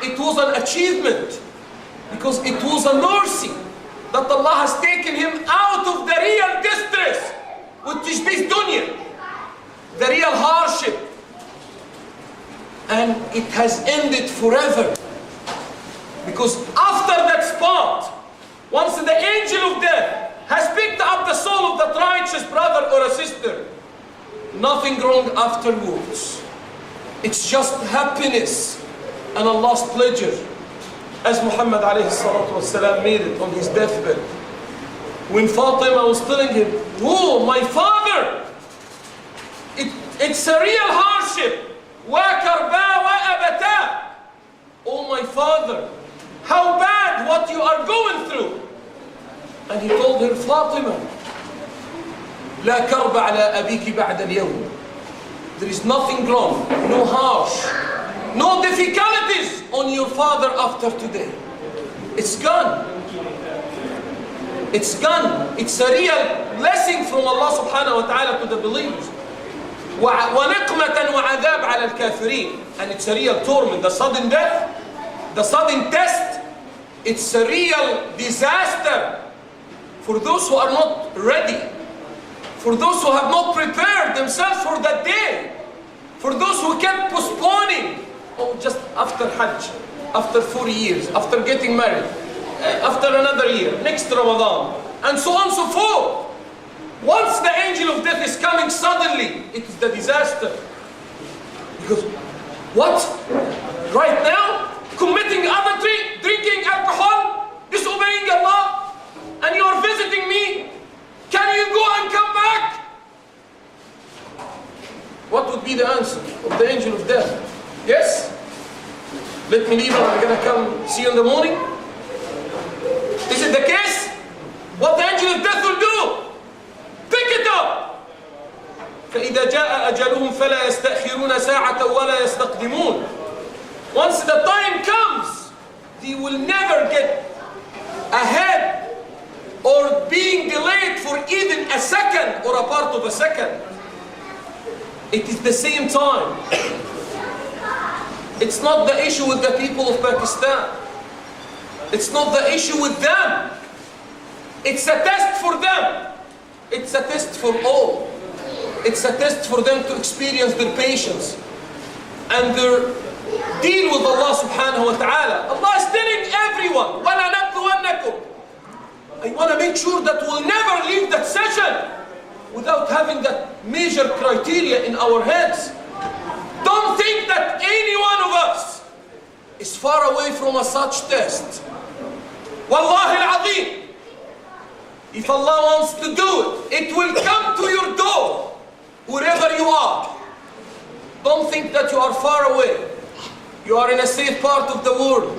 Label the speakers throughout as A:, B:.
A: it was an achievement, because it was a mercy that Allah has taken him out of the real distress, which is this dunya, the real hardship, and it has ended forever. Because after that spot, once the angel of death has picked up the soul of that righteous brother or a sister, nothing wrong afterwards. It's just happiness and Allah's pleasure, as Muhammad alayhi salatu wasalam made it on his deathbed. When Fatima was telling him, "Oh, my father, it's a real hardship. Oh, my father, how bad what you are going through." And he told her, "Fatima, لا كرب على أبيك بعد اليوم." There is nothing wrong, no harsh, no difficulties on your father after today. It's gone. It's gone. It's a real blessing from Allah subhanahu wa ta'ala to the believers. وَنِقْمَةً وَعَذَابًا عَلَى الْكَافِرِينَ. And it's a real torment. The sudden death, the sudden test, it's a real disaster for those who are not ready, for those who have not prepared themselves for that day, for those who kept postponing. Oh, just after Hajj, after 4 years, after getting married, after another year, next Ramadan, and so on and so forth. Once the angel of death is coming suddenly, it is the disaster. Because what? Right now, committing adultery, drinking alcohol, disobeying Allah, and you are visiting me? Can you go and come back? What would be the answer of the angel of death? Yes? Let me leave and I'm going to come see you in the morning? Is it the case? What the angel of death will do? Pick it up! فَإِذَا جَاءَ أَجَلُهُمْ فَلَا يَسْتَأْخِرُونَ سَاعَةً وَلَا يَسْتَقْدِمُونَ. Once the time comes, they will never get ahead or being delayed for even a second or a part of a second. It is the same time. It's not the issue with the people of Pakistan. It's not the issue with them. It's a test for them. It's a test for all. It's a test for them to experience their patience and their deal with Allah subhanahu wa ta'ala. Allah is telling everyone, وَلَنَبْلُوَنَّكُمْ. I want to make sure that we'll never leave that session without having that major criteria in our heads. Don't think that any one of us is far away from a such test. Wallahi al-Azim. If Allah wants to do it, it will come to your door, wherever you are. Don't think that you are far away. You are in a safe part of the world.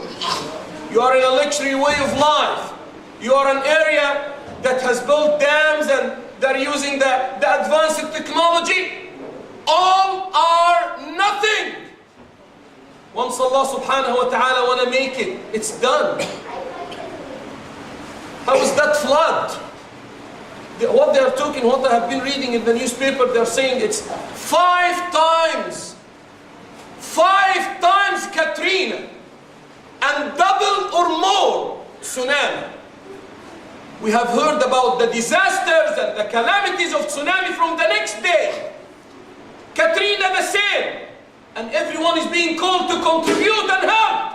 A: You are in a luxury way of life. You are an area that has built dams and they're using the advanced technology. All are nothing. Once Allah subhanahu wa ta'ala want to make it, it's done. How is that flood? What they are talking, what I have been reading in the newspaper, they are saying it's 5 times Katrina and double or more tsunami. We have heard about the disasters and the calamities of tsunami from the next day. Katrina the same. And everyone is being called to contribute and help.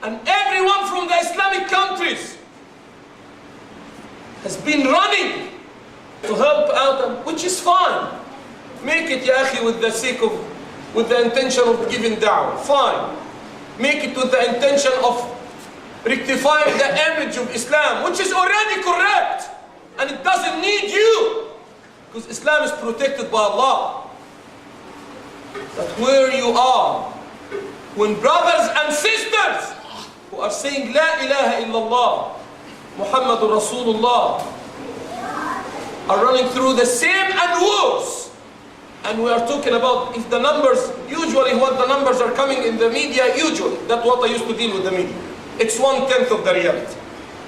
A: And everyone from the Islamic countries has been running to help out, which is fine. Make it, ya akhi, with the sake of, with the intention of giving da'wah. Fine. Make it with the intention of rectifying the image of Islam, which is already correct. And it doesn't need you. Because Islam is protected by Allah. But where you are, when brothers and sisters who are saying La ilaha illallah, Muhammadur Rasulullah, are running through the same and worse. And we are talking about, if the numbers, usually what the numbers are coming in the media, usually, that's what I used to deal with the media. It's 1/10 of the reality.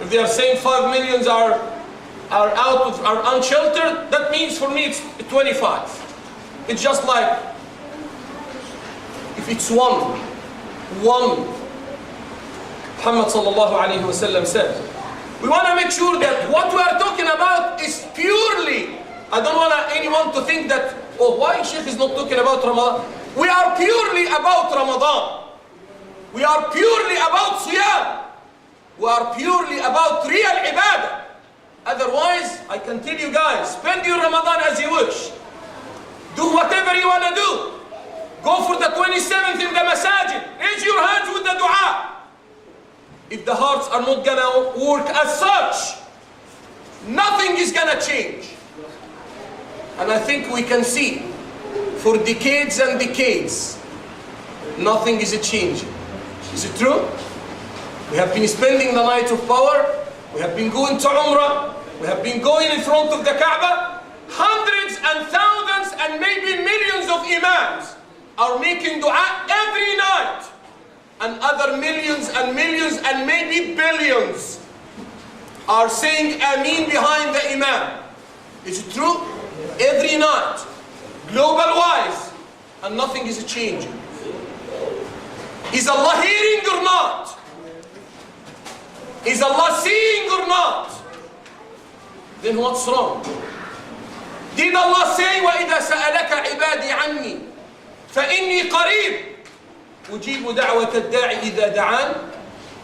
A: If they are saying 5 million are unsheltered, that means for me it's 25. It's just like, if it's 1 one. Muhammad sallallahu alayhi wa sallam said, we want to make sure that what we are talking about is purely, I don't want anyone to think that, oh, why Sheikh is not talking about Ramadan? We are purely about Ramadan. We are purely about Siyam. We are purely about real ibadah. Otherwise, I can tell you guys, spend your Ramadan as you wish. Do whatever you want to do. Go for the 27th in the masajid. Raise your hands with the dua. If the hearts are not gonna work as such, nothing is gonna change. And I think we can see, for decades and decades, nothing is changing. Is it true? We have been spending the night of power. We have been going to Umrah. We have been going in front of the Kaaba. Hundreds and thousands and maybe millions of imams are making dua every night. And other millions and millions and maybe billions are saying Ameen behind the imam. Is it true? Every night, global wise, and nothing is changing. Is Allah hearing or not? Is Allah seeing or not? Then what's wrong? Did Allah say, وَإِذَا سَأَلَكَ عِبَادِي عَنِّي فَإِنِّي قَرِيبٌ أُجِيبُ دَعْوَةَ الدَّاعِ إِذَا دَعَانِ?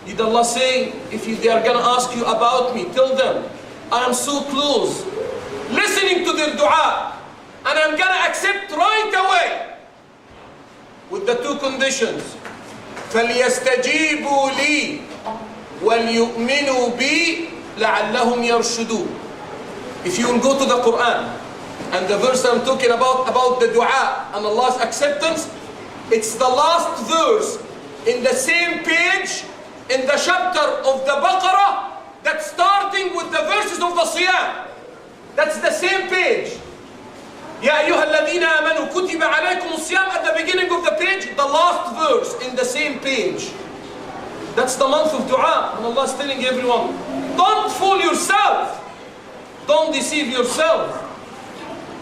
A: Did Allah say, if they are going to ask you about me, tell them, I am so close, listening to their dua, and I'm going to accept right away, with the two conditions. فَلْيَسْتَجِيبُوا لِي وَلْيُؤْمِنُوا بِي لَعَلَّهُمْ يَرْشُدُونَ. If you will go to the Quran, and the verse I'm talking about the dua and Allah's acceptance, it's the last verse in the same page in the chapter of the Baqarah that's starting with the verses of the Siyam. That's the same page. Ya ayyuha alladhina amanu kutiba alaykum as-siyam, at the beginning of the page, the last verse in the same page. That's the month of dua, and Allah is telling everyone, don't fool yourself. Don't deceive yourself.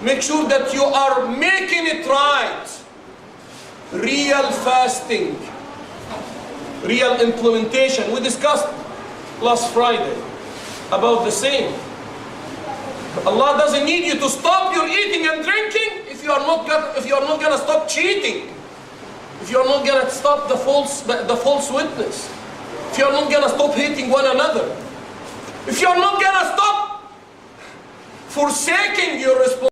A: Make sure that you are making it right. Real fasting, real implementation. We discussed last Friday about the same. Allah doesn't need you to stop your eating and drinking if you are not going to stop cheating, if you are not going to stop the false witness, if you are not going to stop hating one another, if you are not going to stop forsaking your responsibility.